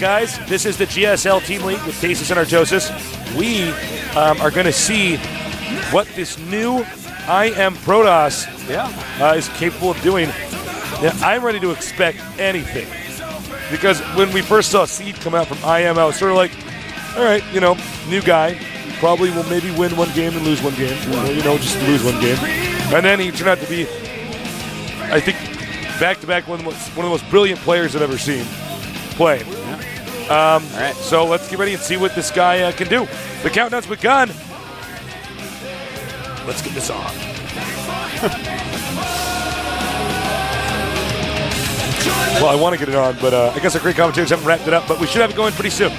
guys, this is the GSL Team League with Cases and Artosis. We are going to see what this new I Am Protoss is capable of doing. Now, I'm ready to expect anything. Because when we first saw Seed come out from IM, I was sort of like, all right, new guy. Probably will maybe win one game and lose one game. Just lose one game. And then he turned out to be, I think, back-to-back one of the most brilliant players I've ever seen play. All right. So let's get ready and see what this guy can do. The countdown's begun. Let's get this on. Well, I want to get it on, but I guess our great commentators haven't wrapped it up, but we should have it going pretty soon.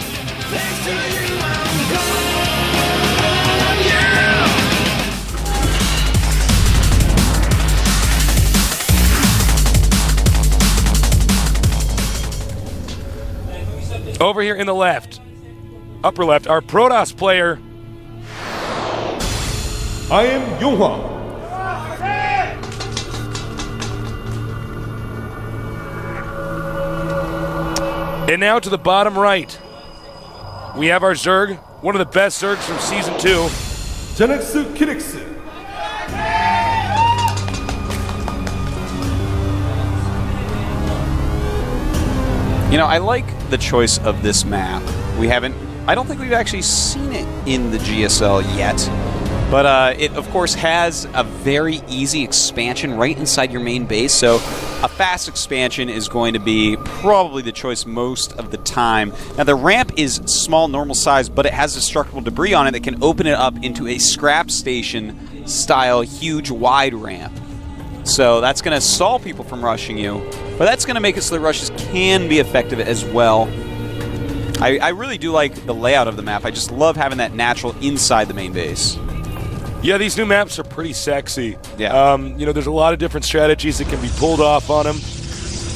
Over here in the left, upper left, our Protoss player, I Am Yonghwa. And now to the bottom right, we have our Zerg, one of the best Zergs from Season 2. ZeNEX Kirix. I like the choice of this map. I don't think we've actually seen it in the GSL yet. But it, of course, has a very easy expansion right inside your main base. So a fast expansion is going to be probably the choice most of the time. Now, the ramp is small, normal size, but it has destructible debris on it that can open it up into a scrap station style, huge, wide ramp. So that's going to stall people from rushing you. But that's going to make it so that rushes can be effective as well. I really do like the layout of the map. I just love having that natural inside the main base. Yeah, these new maps are pretty sexy. Yeah. There's a lot of different strategies that can be pulled off on them.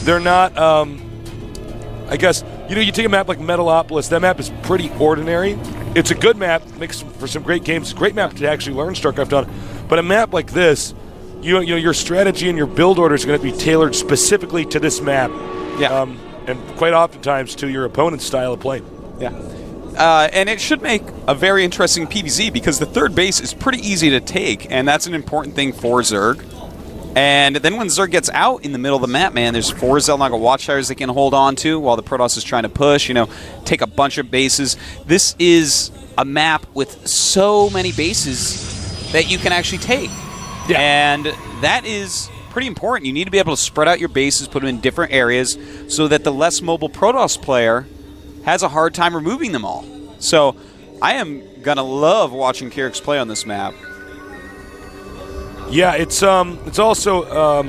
They're not, I guess, you take a map like Metalopolis, that map is pretty ordinary. It's a good map, makes for some great games. It's a great map to actually learn StarCraft on. But a map like this, your strategy and your build order is going to be tailored specifically to this map. Yeah. And quite oftentimes to your opponent's style of play. Yeah. And it should make a very interesting PvZ because the third base is pretty easy to take, and that's an important thing for Zerg. And then when Zerg gets out in the middle of the map, man, there's 4 Zelnaga Watchtowers they can hold on to while the Protoss is trying to push, take a bunch of bases. This is a map with so many bases that you can actually take. Yeah. And that is pretty important. You need to be able to spread out your bases, put them in different areas so that the less mobile Protoss player has a hard time removing them all. So I am going to love watching Kirix play on this map. Yeah, it's also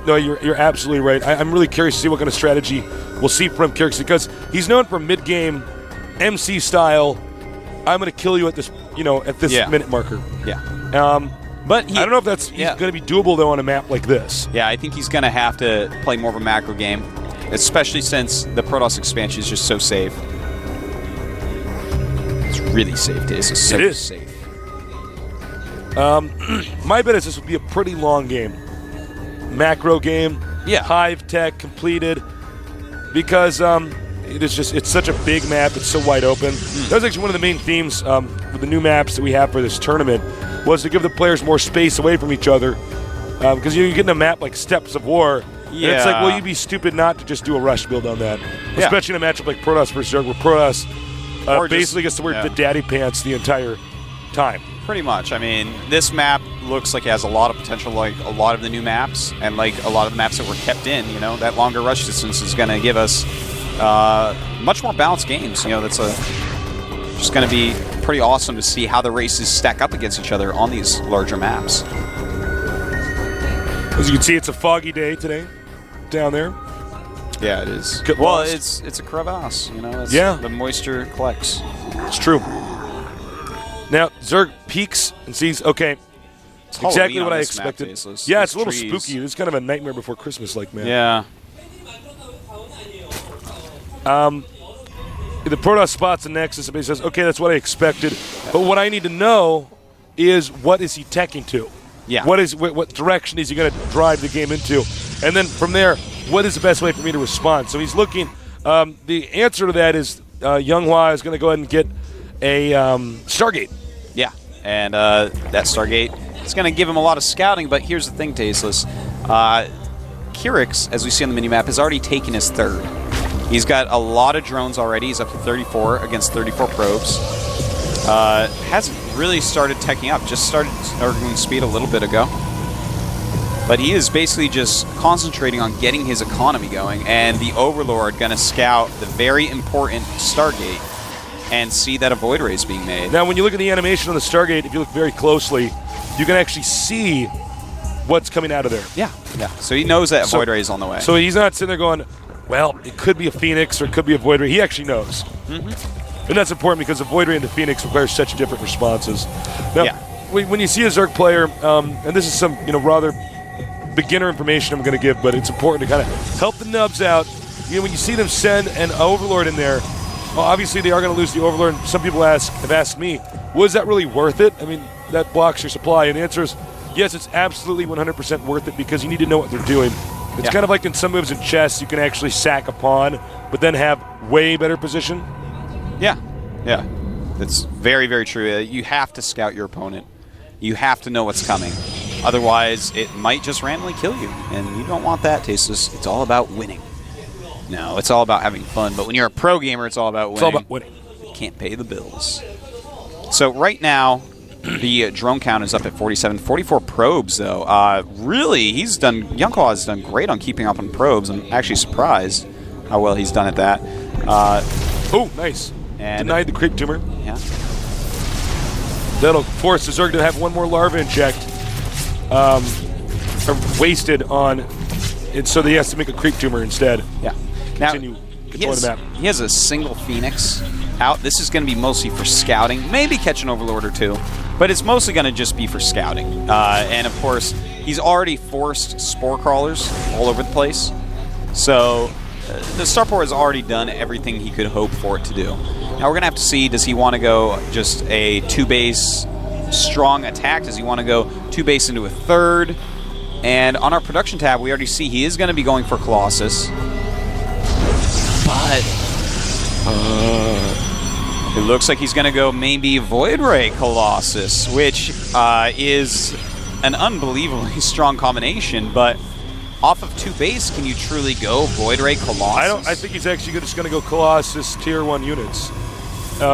no, you're absolutely right. I'm really curious to see what kind of strategy we'll see from Kirix because he's known for mid-game MC style. I'm going to kill you at this minute marker. Yeah. But I don't know if that's going to be doable though on a map like this. Yeah, I think he's going to have to play more of a macro game, especially since the Protoss expansion is just so safe. It's really safe. It is safe. My bet is this will be a pretty long game. Macro game. Yeah. Hive tech completed. Because it's such a big map. It's so wide open. That was actually one of the main themes with the new maps that we have for this tournament was to give the players more space away from each other. Because you get in a map like Steps of War. Yeah. And it's like, well, you'd be stupid not to just do a rush build on that. Yeah. Especially in a matchup like Protoss versus Zerg, where Protoss basically gets to wear the daddy pants the entire time. Pretty much. I mean, this map looks like it has a lot of potential like a lot of the new maps and like a lot of the maps that were kept in. That longer rush distance is going to give us much more balanced games. That's just going to be pretty awesome to see how the races stack up against each other on these larger maps. As you can see, it's a foggy day today down there. Yeah, it is. Well, it's a crevasse, The moisture collects. It's true. Now, Zerg peeks and sees, okay, it's exactly what I expected. Yeah, it's a little spooky. It's kind of a Nightmare Before Christmas-like, man. Yeah. The Protoss spots a Nexus, and he says, okay, that's what I expected. But what I need to know is what is he teching to? Yeah. What direction is he going to drive the game into? And then from there, what is the best way for me to respond? So he's looking The answer to that is Younghwa is going to go ahead and get a Stargate. Yeah, and that Stargate is going to give him a lot of scouting, but here's the thing, Tasteless. Kirix, as we see on the minimap, has already taken his third. He's got a lot of drones already. He's up to 34 against 34 probes. Hasn't really started teching up, just started arguing speed a little bit ago. But he is basically just concentrating on getting his economy going, and the Overlord going to scout the very important Stargate and see that a Void Ray is being made. Now, when you look at the animation on the Stargate, if you look very closely, you can actually see what's coming out of there. Yeah, yeah. So he knows that a Void Ray is on the way. So he's not sitting there going, well, it could be a Phoenix or it could be a Void Ray. He actually knows. Mm-hmm. And that's important because the Void Ray and the Phoenix require such different responses. Now, when you see a Zerg player, and this is some rather beginner information I'm going to give, but it's important to kind of help the nubs out. When you see them send an Overlord in there, well, obviously they are going to lose the Overlord. And some people have asked me, was that really worth it? I mean, that blocks your supply. And the answer is, yes, it's absolutely 100% worth it because you need to know what they're doing. It's kind of like in some moves in chess, you can actually sack a pawn, but then have way better position. Yeah, yeah. That's very, very true. You have to scout your opponent. You have to know what's coming. Otherwise, it might just randomly kill you, and you don't want that, Tasteless. It's all about winning. No, it's all about having fun, but when you're a pro gamer, it's all about winning. It's all about winning. You can't pay the bills. So right now, the drone count is up at 47. 44 probes, though. Really, Younghwa has done great on keeping up on probes. I'm actually surprised how well he's done at that. Oh, nice. And denied the creep tumor. Yeah. That'll force the Zerg to have one more larva inject. Or wasted on it, so that he has to make a creep tumor instead. Yeah. Now, he has a single Phoenix out. This is going to be mostly for scouting, maybe catch an Overlord or two, but it's mostly going to just be for scouting. And, of course, he's already forced Spore Crawlers all over the place. So the Starport has already done everything he could hope for it to do. Now we're going to have to see, does he want to go just a 2-base strong attack? Does he want to go 2-base into a third? And on our production tab, we already see he is going to be going for Colossus. But it looks like he's going to go maybe Void Ray Colossus, which is an unbelievably strong combination, but off of 2-base, can you truly go Void Ray Colossus? I think he's actually just going to go Colossus Tier 1 units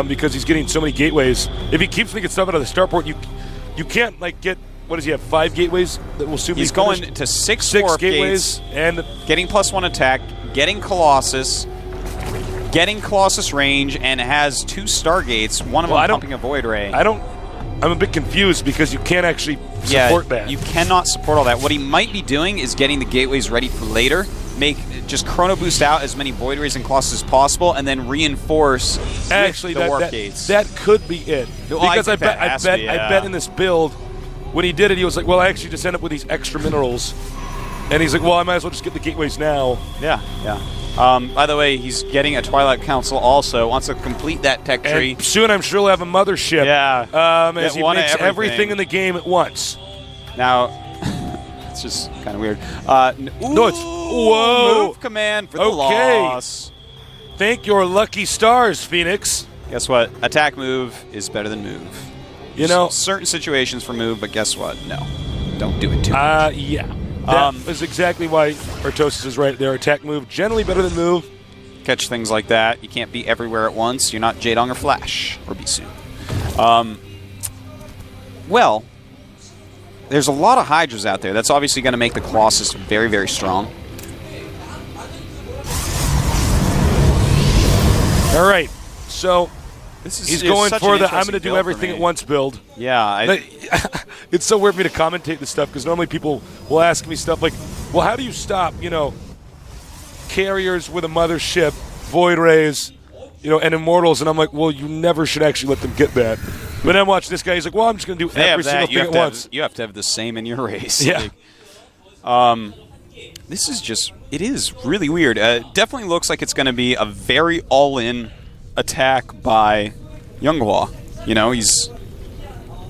because he's getting so many gateways. If he keeps thinking stuff out of the starport, you can't get, what does he have, 5 gateways that will soon be finished? He's going to 6 warp gateways. Gates, and getting +1 attack, getting Colossus, getting Colossus range, and has 2 Stargates, one of them pumping a Void Ray. I'm a bit confused because you can't actually support that. You cannot support all that. What he might be doing is getting the gateways ready for later, just chrono boost out as many Void Rays and Colossus as possible, and then reinforce the warp gates. That could be it. Well, because I bet in this build, when he did it, he was like, well, I actually just end up with these extra minerals. And he's like, well, I might as well just get the gateways now. Yeah, yeah. By the way, he's getting a Twilight Council also, wants to complete that tech tree. And soon I'm sure he'll have a mothership. Yeah. As he makes everything in the game at once. Now, it's just kind of weird. No, it's... Whoa! Move command for the loss. Thank your lucky stars, Phoenix. Guess what? Attack move is better than move. Certain situations for move, but guess what? No. Don't do it too much. Yeah. That is exactly why Artosis is right there. Attack move, generally better than move. Catch things like that. You can't be everywhere at once. You're not Jaedong or Flash. Or Bisu. Well, there's a lot of Hydras out there. That's obviously going to make the Colossus very, very strong. All right. So he's going for the I'm going to do everything at once build. Yeah. It's so weird for me to commentate this stuff because normally people will ask me stuff like, well, how do you stop, carriers with a mothership, Void Rays, and Immortals? And I'm like, well, you never should actually let them get that. But then watch this guy. He's like, well, I'm just going to do every single thing at once. You have to have the same in your race. Yeah. This is just, it is really weird. Definitely looks like it's going to be a very all-in attack by Younghwa. He's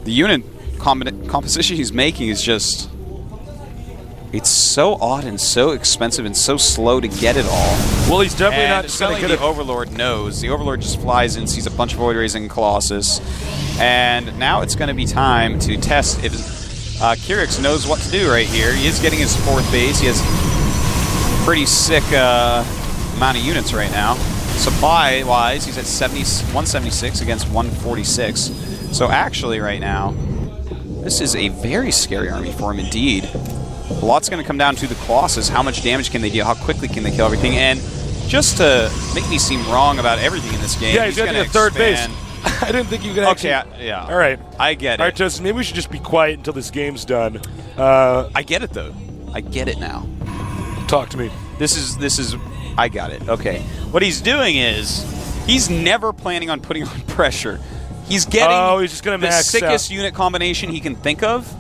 the unit composition he's making is just It's so odd and so expensive and so slow to get it all. Well, he's definitely And not just going to get the Overlord knows. The Overlord just flies in, sees a bunch of Void Rays and Colossus. And now it's going to be time to test if Kyrix knows what to do right here. He is getting his 4th base. He has pretty sick amount of units right now. Supply-wise, he's at 176 against 146. So actually right now, this is a very scary army for him indeed. A lot's going to come down to the Colossus. How much damage can they deal? How quickly can they kill everything? And just to make me seem wrong about everything in this game, yeah, he's going to get 3rd base. I didn't think you could actually... Okay, yeah. All right. I get it. All right, Justin, maybe we should just be quiet until this game's done. I get it, though. I get it now. Talk to me. This is... I got it. Okay. What he's doing is he's never planning on putting on pressure. He's getting he's just gonna the max sickest out. unit combination he can think of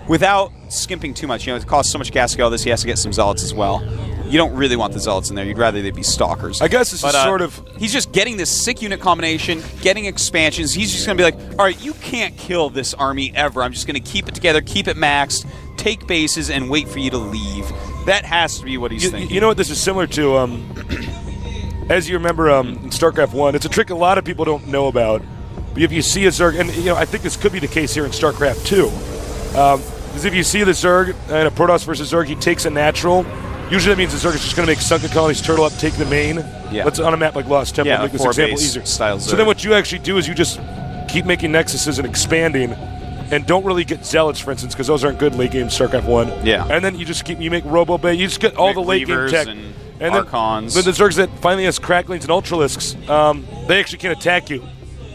without skimping too much. You know, it costs so much gas to get all this, he has to get some Zealots as well. You don't really want the Zealots in there. You'd rather they be Stalkers. I guess this is sort of... He's just getting this sick unit combination, getting expansions. He's just going to be like, all right, you can't kill this army ever. I'm just going to keep it together, keep it maxed, take bases, and wait for you to leave. That has to be what he's thinking. You know what this is similar to? As you remember in StarCraft 1, it's a trick a lot of people don't know about. But if you see a Zerg, and I think this could be the case here in StarCraft 2, because if you see the Zerg and a Protoss versus Zerg, he takes a natural. Usually that means the Zerg is just going to make Sunken Colonies turtle up, take the main. Yeah. Let's on a map like Lost Temple make this example easier. Style so then what you actually do is you just keep making Nexuses and expanding, and don't really get Zealots, for instance, because those aren't good late game StarCraft 1. Yeah. And then you make Robo Bay. You just get all the late game tech. And Archons. Then the Zergs that finally has Cracklings and Ultralisks, they actually can attack you.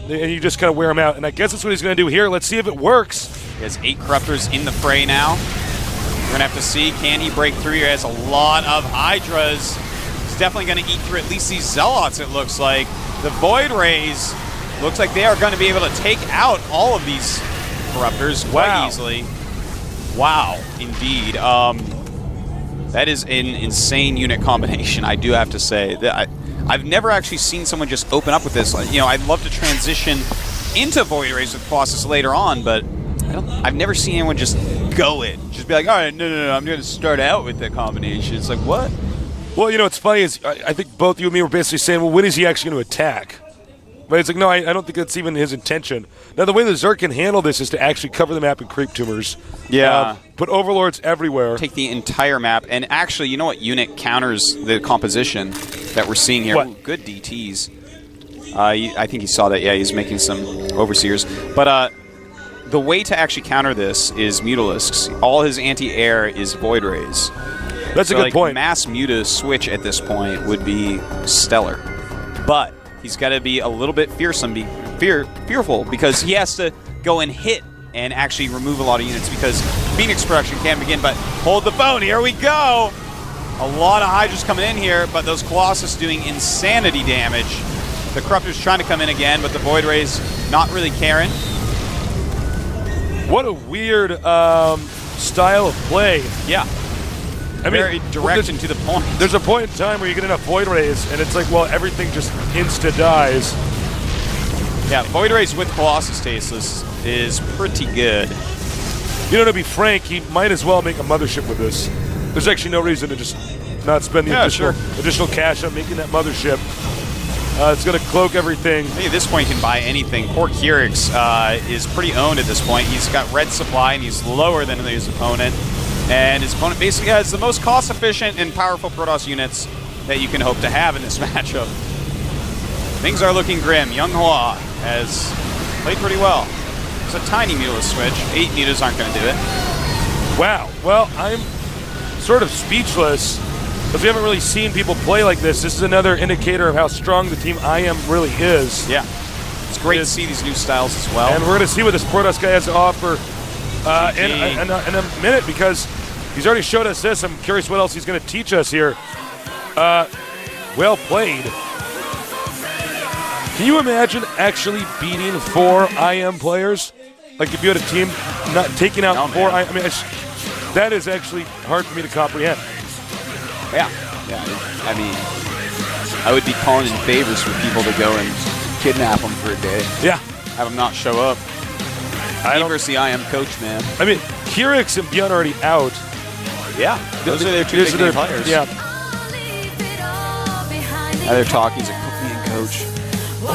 And you just kind of wear them out. And I guess that's what he's going to do here. Let's see if it works. He has 8 Corruptors in the fray now. We're going to have to see, can he break through here? He has a lot of Hydras. He's definitely going to eat through at least these Zealots, it looks like. The Void Rays, looks like they are going to be able to take out all of these Corruptors quite easily. Wow, indeed. That is an insane unit combination, I do have to say. I've never actually seen someone just open up with this. I'd love to transition into Void Rays with Colossus later on, but I've never seen anyone just go it. Just be like, all right, no, I'm going to start out with that combination. It's like, what? Well, what's funny is I think both you and me were basically saying, well, when is he actually going to attack? But it's like, no, I don't think that's even his intention. Now, the way the Zerg can handle this is to actually cover the map in creep tumors. Yeah. Put Overlords everywhere. Take the entire map. And actually, you know what unit counters the composition that we're seeing here? What? Ooh, good DTs. I think he saw that. Yeah, he's making some Overseers. But the way to actually counter this is Mutalisks. All his anti-air is Void Rays. That's a good point. Mass Muta switch at this point would be stellar. But he's got to be a little bit fearsome, fearful, because he has to go and hit and actually remove a lot of units, because Phoenix production can begin. But hold the phone, here we go! A lot of Hydras coming in here, but those Colossus doing insanity damage. The Corruptor's trying to come in again, but the Void Rays not really caring. What a weird style of play. Yeah. Very direct and to the point. There's a point in time where you get enough Void Rays, and it's like, well, everything just insta-dies. Yeah, Void Rays with Colossus Tasteless is pretty good. To be frank, he might as well make a mothership with this. There's actually no reason to just not spend the additional cash on making that mothership. It's going to cloak everything. At this point, you can buy anything. Poor Kyrix is pretty owned at this point. He's got red supply, and he's lower than his opponent. And his opponent basically has the most cost-efficient and powerful Protoss units that you can hope to have in this matchup. Things are looking grim. Young Hua has played pretty well. It's a tiny Mutalisk switch. 8 Mutas aren't going to do it. Wow. Well, I'm sort of speechless, because we haven't really seen people play like this. This is another indicator of how strong the team IM really is. Yeah. It's great to see these new styles as well. And we're going to see what this Protoss guy has to offer in a minute, because he's already showed us this. I'm curious what else he's going to teach us here. Well played. Can you imagine actually beating 4 IM players? Like if you had a team not taking out 4 IM. That is actually hard for me to comprehend. Yeah. I mean, I would be calling in favors for people to go and kidnap them for a day. Yeah. Have them not show up. I versus the IM coach, man. I mean, Kyrix and Bjorn already out. Yeah, those are their two big name players. Yeah. Now they're talking. He's like, put me in, coach.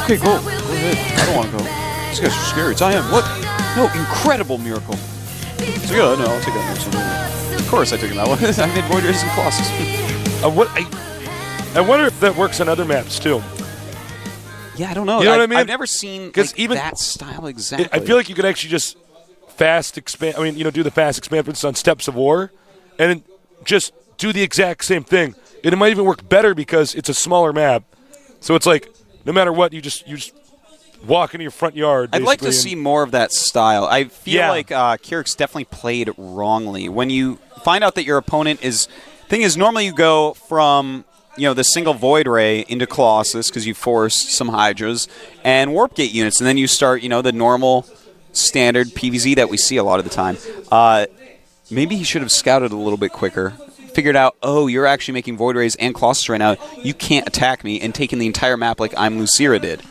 Okay, go ahead. I don't want to go. These guys are scary. It's IM. What? No, incredible miracle. So yeah, no, I'll take that next. Of course I took him that one. I made Void Rays and Colossus. I wonder if that works on other maps too. Yeah, I don't know. You know what I mean? I've never seen even that style exactly. I feel like you could actually just fast expand. I mean, do the fast expansions on Steps of War, and then just do the exact same thing. And it might even work better because it's a smaller map. So it's like no matter what, you just walk into your front yard. I'd like to see more of that style. I feel like Kyric's definitely played wrongly. When you find out that your opponent is... Thing is, normally you go from the single Void Ray into Colossus because you force some Hydras and Warp Gate units, and then you start the normal standard PvZ that we see a lot of the time. Maybe he should have scouted a little bit quicker. Figured out, oh, you're actually making Void Rays and Colossus right now. You can't attack me, and taking the entire map like I'm Lucira did.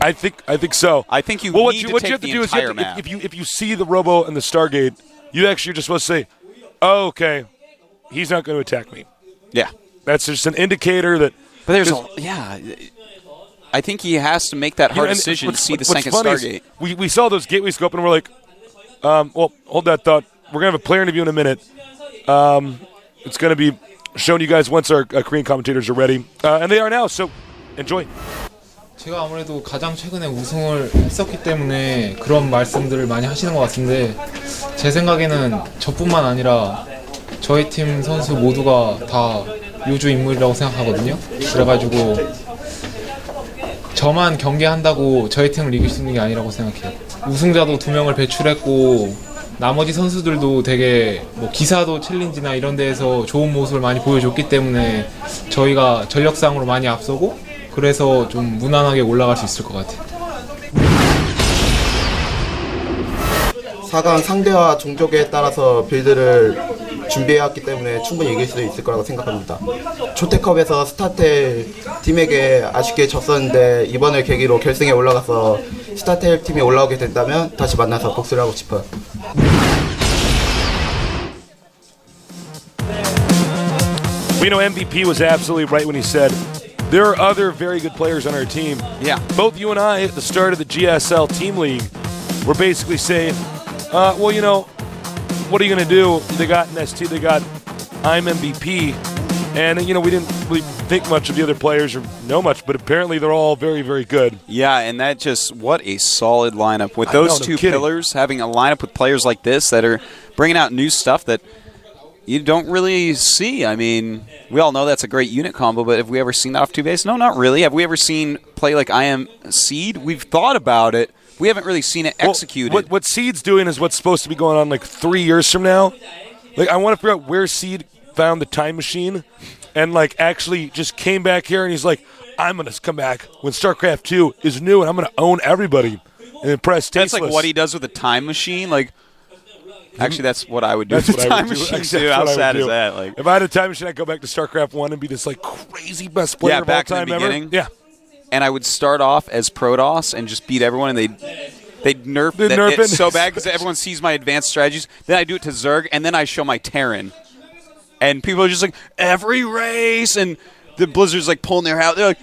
I think so. I think you what need you to have take to the do is entire map. if you see the Robo and the Stargate, you actually are just supposed to say, oh, okay, he's not going to attack me. Yeah. That's just an indicator that... But there's I think he has to make that hard decision to see the second Stargate. We saw those gateways go up, and we're like, well, hold that thought. We're going to have a player interview in a minute. It's going to be shown you guys once our Korean commentators are ready. And they are now, so enjoy. 제가 아무래도 가장 최근에 우승을 했었기 때문에 그런 말씀들을 많이 하시는 것 같은데 제 생각에는 저뿐만 아니라 저희 팀 선수 모두가 다 요주 인물이라고 생각하거든요. 그래가지고 저만 경기한다고 저희 팀을 이길 수 있는 게 아니라고 생각해요. 우승자도 2명을 배출했고 나머지 선수들도 되게 기사도 챌린지나 이런 데에서 좋은 모습을 많이 보여줬기 때문에 저희가 전력상으로 많이 앞서고 그래서 좀 무난하게 올라갈 수 있을 것 같아요. 4강 상대와 종족에 따라서 빌드를 준비해왔기 때문에 충분히 이길 수 있을 거라고 생각합니다. 초태컵에서 스타텔 팀에게 아쉽게 졌었는데 이번을 계기로 결승에 올라가서 스타텔 팀이 올라오게 된다면 다시 만나서 복수를 하고 싶어요. We know MVP was absolutely right when he said there are other very good players on our team. Yeah. Both you and I at the start of the GSL Team League were basically saying, well, what are you going to do? They got NST, they got I'm MVP. And, we didn't really think much of the other players or know much, but apparently they're all very, very good. Yeah, and that what a solid lineup. With those two pillars, having a lineup with players like this that are bringing out new stuff that you don't really see. I mean, we all know that's a great unit combo, but have we ever seen that off 2-base? No, not really. Have we ever seen play like I Am Seed? We've thought about it. We haven't really seen it executed. Well, what Seed's doing is what's supposed to be going on 3 years from now. I want to figure out where Seed found the time machine and actually just came back here and he's like, I'm going to come back when StarCraft 2 is new and I'm going to own everybody and impress Tasteless. That's what he does with the time machine. Actually, that's what I would do. That's what time I would do. machine too. How sad is that? If I had a time machine, I'd go back to StarCraft 1 and be this crazy best player of all back time in the beginning. ever. Yeah. And I would start off as Protoss and just beat everyone, and they'd nerf it so bad because everyone sees my advanced strategies. Then I do it to Zerg, and then I show my Terran. And people are just like, every race, and the Blizzard's pulling their hair out. They're like,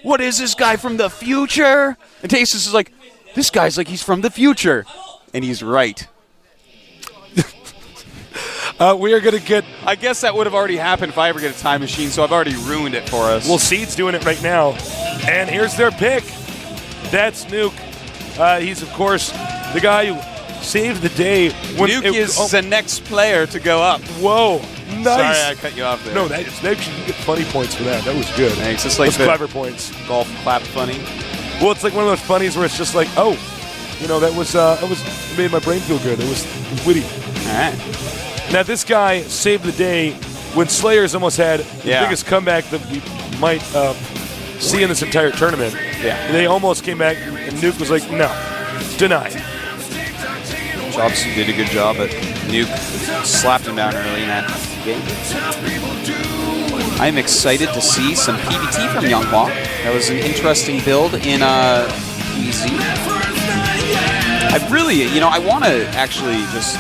what is this guy from the future? And Tasteless is like, this guy's like he's from the future. And he's right. We are going to get... I guess that would have already happened if I ever get a time machine, so I've already ruined it for us. Well, Seed's doing it right now. And here's their pick. That's Nuke. He's, of course, the guy who saved the day. When Nuke is the next player to go up. Whoa. Nice. Sorry, I cut you off there. No, actually, you get funny points for that. That was good. Thanks. It's Those clever points. Golf clap funny. Well, it's one of those funnies where it's just that made my brain feel good. It was witty. All right. Now, this guy saved the day when Slayers almost had the biggest comeback that we might see in this entire tournament. Yeah. And they almost came back, and Nuke was like, no, denied. Jobs did a good job, but Nuke slapped him down early in that game. I'm excited to see some PvT from Younghwa. That was an interesting build in PvZ. I really, I want to actually just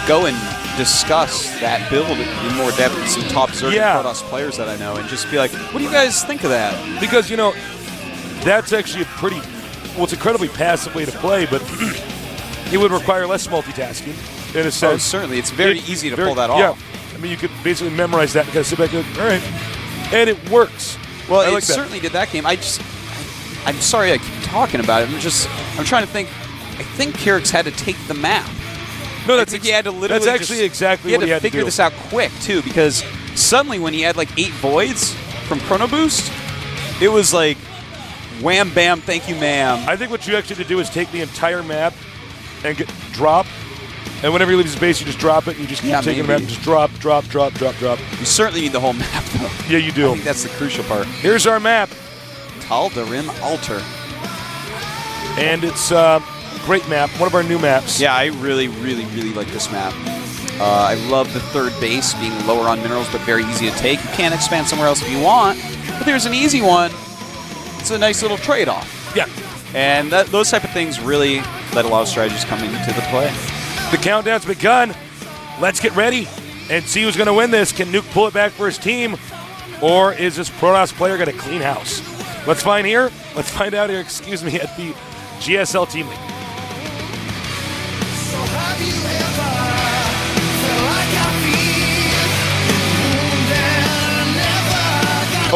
go and discuss that build in more depth with some top Zerg and Protoss players that I know, and just be like, what do you guys think of that? Because, you know, that's actually a pretty, well, it's an incredibly passive way to play, but it would require less multitasking in a sense. Oh, certainly. It's very easy to pull that off. Yeah. I mean, you could basically memorize that and kind of sit back and go, all right. And it works. Well, I it like certainly did that game. I'm sorry I keep talking about it. I'm trying to think. I think Kyrix had to take the map. No, I think he had to literally. That's actually exactly what he had to do. Figure this out quick too, because suddenly when he had like 8 voids from Chrono Boost, it was like, wham bam, thank you, ma'am. I think what you actually have to do is take the entire map and drop, and whenever you leave his base, you just drop it, and you just keep taking the map and just drop. You certainly need the whole map, though. Yeah, you do. I think that's the crucial part. Here's our map. Tal Darim Altar. And it's great map, one of our new maps. Yeah, I really, really, really like this map. I love the third base being lower on minerals, but very easy to take. You can expand somewhere else if you want, but there's an easy one. It's a nice little trade-off. Yeah. And those type of things really let a lot of strategies come into the play. The countdown's begun. Let's get ready and see who's going to win this. Can Nuke pull it back for his team, or is this Protoss player going to clean house? Let's find out here, excuse me, at the GSL Team League.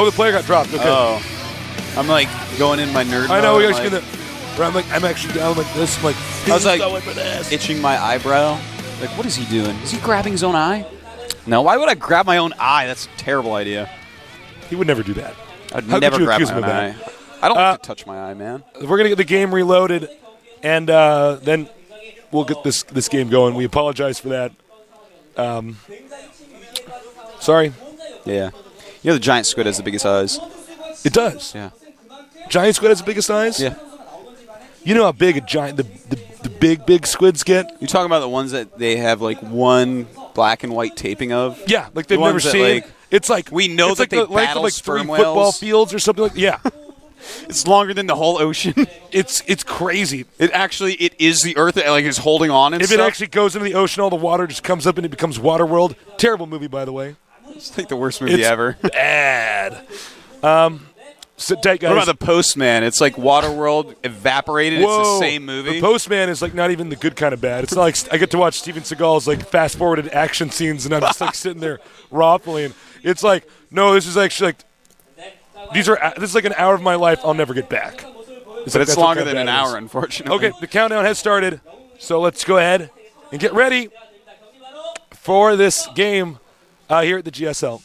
Oh, the player got dropped. Okay. Oh. I'm like going in my nerd I know, mode. we're actually going to... I'm actually down like this. I'm like, I was like going for this. itching my eyebrow. Like, what is he doing? Is he grabbing his own eye? No, why would I grab my own eye? That's a terrible idea. He would never do that. I'd How never could you grab accuse my him own of eye. that? I don't like to touch my eye, man. We're going to get the game reloaded, and then we'll get this game going. We apologize for that. Sorry. Yeah. You know the giant squid has the biggest eyes. It does. Yeah. Giant squid has the biggest eyes? Yeah. You know how big the big squids get? You're talking about the ones that they have like one black and white taping of? Yeah, like they've The never ones that, seen. like, it's like we know it's that like they the length battle of like 3 sperm football whales. fields or something like that. Yeah. It's longer than the whole ocean. It's crazy. It is the Earth that like is holding on and If stuff. it actually goes into the ocean, all the water just comes up and it becomes Waterworld. Terrible movie, by the way. It's like the worst movie ever. Bad. Sit tight, guys. What about The Postman? It's like Waterworld evaporated. Whoa. It's the same movie. The Postman is like not even the good kind of bad. It's not like I get to watch Steven Seagal's like fast forwarded action scenes and I'm just like sitting there raw-pulling. It's like, no, this is actually like this is like an hour of my life I'll never get back. But it's longer than an hour, unfortunately. Okay, the countdown has started, so let's go ahead and get ready for this game here at the GSL.